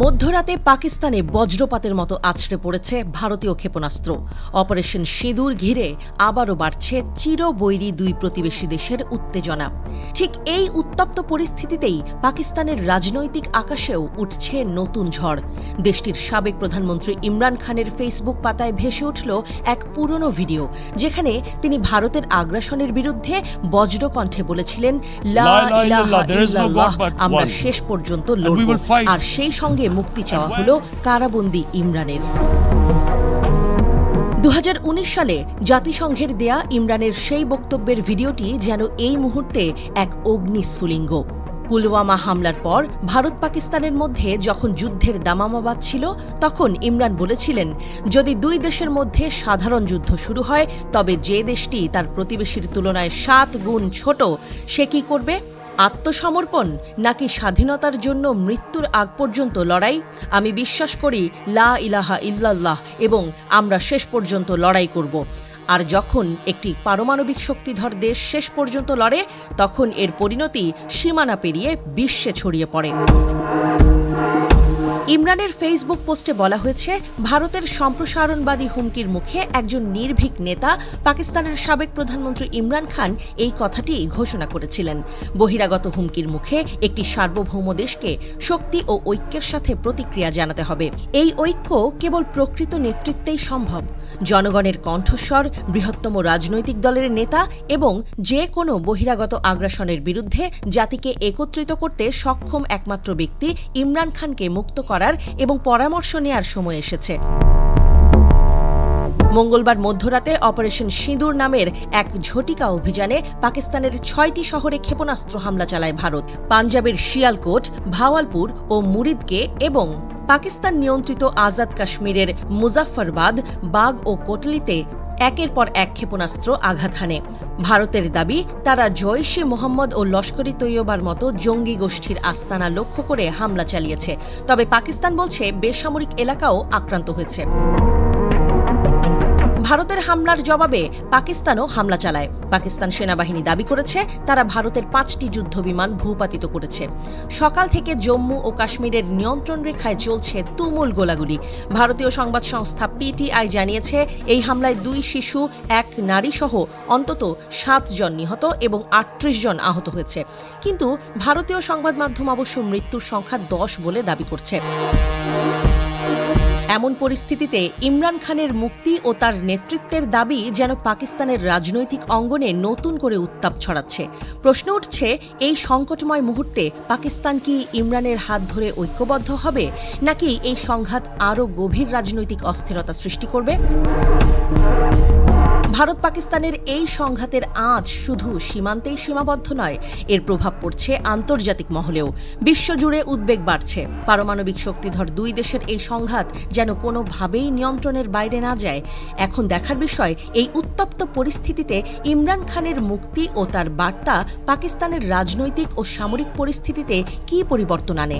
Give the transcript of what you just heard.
মধ্যরাতে পাকিস্তানে বজ্রপাতের মতো আছড়ে পড়েছে ভারতীয় ক্ষেপণাস্ত্র। অপারেশন সিঁদুর ঘিরে আবারও বাড়ছে চিরবৈরী দুই প্রতিবেশী দেশের উত্তেজনা। ঠিক এই উত্তপ্ত পরিস্থিতিতেই পাকিস্তানের রাজনৈতিক আকাশেও উঠছে নতুন ঝড়। দেশটির সাবেক প্রধানমন্ত্রী ইমরান খানের ফেসবুক পাতায় ভেসে উঠল এক পুরনো ভিডিও, যেখানে তিনি ভারতের আগ্রাসনের বিরুদ্ধে বজ্রকণ্ঠে বলেছিলেন, লা ইলাহা ইল্লাল্লাহ, আমরা শেষ পর্যন্ত লড়ব। আর সেই সঙ্গে মুক্তি চাওয়া হলো কারাবন্দী ইমরানের। 2019 সালে জাতিসংঘের দেয়া ইমরানের সেই বক্তব্যের ভিডিওটি যেন এই মুহূর্তে এক অগ্নিস্ফুলিঙ্গ। পুলওয়ামা হামলার পর ভারত পাকিস্তানের মধ্যে যখন যুদ্ধের দামামা বাজছিল, তখন ইমরান বলেছিলেন, যদি দুই দেশের মধ্যে সাধারণ যুদ্ধ শুরু হয়, তবে যে দেশটি তার প্রতিবেশীর তুলনায় 7 গুণ ছোট, সে কি করবে? আত্মসমর্পণ নাকি স্বাধীনতার জন্য মৃত্যুর আগ পর্যন্ত লড়াই? আমি বিশ্বাস করি লা ইলাহা ইল্লাল্লাহ এবং আমরা শেষ পর্যন্ত লড়াই করব। আর যখন একটি পারমাণবিক শক্তিধর দেশ শেষ পর্যন্ত লড়ে, তখন এর পরিণতি সীমানা পেরিয়ে বিশ্বে ছড়িয়ে পড়ে। ইমরানের ফেসবুক পোস্টে বলা হয়েছে, ভারতের সম্প্রসারণবাদী হুমকির মুখে একজন নির্ভীক নেতা পাকিস্তানের সাবেক প্রধানমন্ত্রী ইমরান খান এই কথাটি ঘোষণা করেছিলেন। বহিরাগত হুমকির মুখে একটি সার্বভৌম দেশকে শক্তি ও ঐক্যের সাথে প্রতিক্রিয়া জানাতে হবে। এই ঐক্য কেবল প্রকৃত নেতৃত্বেই সম্ভব। জনগণের কণ্ঠস্বর, বৃহত্তম রাজনৈতিক দলের নেতা এবং যে কোনো বহিরাগত আগ্রাসনের বিরুদ্ধে জাতিকে একত্রিত করতে সক্ষম একমাত্র ব্যক্তি ইমরান খানকে মুক্ত করার এবং পরামর্শ নেয়ার সময় এসেছে। মঙ্গলবার মধ্যরাতে অপারেশন সিঁদুর নামের এক ঝটিকা অভিযানে পাকিস্তানের 6টি শহরে ক্ষেপণাস্ত্র হামলা চালায় ভারত। পাঞ্জাবের শিয়ালকোট, ভাওয়ালপুর ও মুরিদকে এবং পাকিস্তান নিয়ন্ত্রিত আজাদ কাশ্মীরের মুজাফফরবাদ, বাগ ও কোটলিতে একের পর এক ক্ষেপণাস্ত্র আঘাত হানে। ভারতের দাবি, তারা জৈশ-ই মোহাম্মদ ও লস্করি তৈয়বার মতো জঙ্গি গোষ্ঠীর আস্তানা লক্ষ্য করে হামলা চালিয়েছে। তবে পাকিস্তান বলছে বেসামরিক এলাকাও আক্রান্ত হয়েছে। ভারতের হামলার জবাবে পাকিস্তানও হামলা চালায়। পাকিস্তান সেনাবাহিনী দাবি করেছে, তারা ভারতের 5টি যুদ্ধবিমান ভূপাতিত করেছে। সকাল থেকে জম্মু ও কাশ্মীরের নিয়ন্ত্রণ রেখায় চলছে তুমুল গোলাগুলি। ভারতীয় সংবাদ সংস্থা PTI জানিয়েছে, এই হামলায় 2 শিশু, 1 নারী সহ অন্তত 7 জন নিহত এবং 38 জন আহত হয়েছে। কিন্তু ভারতীয় সংবাদ মাধ্যম অবশ্য মৃত্যুর সংখ্যা 10 বলে দাবি করছে। এমন পরিস্থিতিতে ইমরান খানের মুক্তি ও তার নেতৃত্বের দাবি যেন পাকিস্তানের রাজনৈতিক অঙ্গনে নতুন করে উত্তাপ ছড়াচ্ছে। প্রশ্ন উঠছে, এই সংকটময় মুহূর্তে পাকিস্তান কি ইমরানের হাত ধরে ঐক্যবদ্ধ হবে, নাকি এই সংঘাত আরও গভীর রাজনৈতিক অস্থিরতা সৃষ্টি করবে? ভারত পাকিস্তানের এই সংঘাতের আঁচ শুধু সীমান্তেই সীমাবদ্ধ নয়, এর প্রভাব পড়ছে আন্তর্জাতিক মহলেও। বিশ্বজুড়ে উদ্বেগ বাড়ছে। পারমাণবিক শক্তিধর দুই দেশের এই সংঘাত যেন কোনোভাবেই নিয়ন্ত্রণের বাইরে না যায়। এখন দেখার বিষয়, এই উত্তপ্ত পরিস্থিতিতে ইমরান খানের মুক্তি ও তার বার্তা পাকিস্তানের রাজনৈতিক ও সামরিক পরিস্থিতিতে কী পরিবর্তন আনে।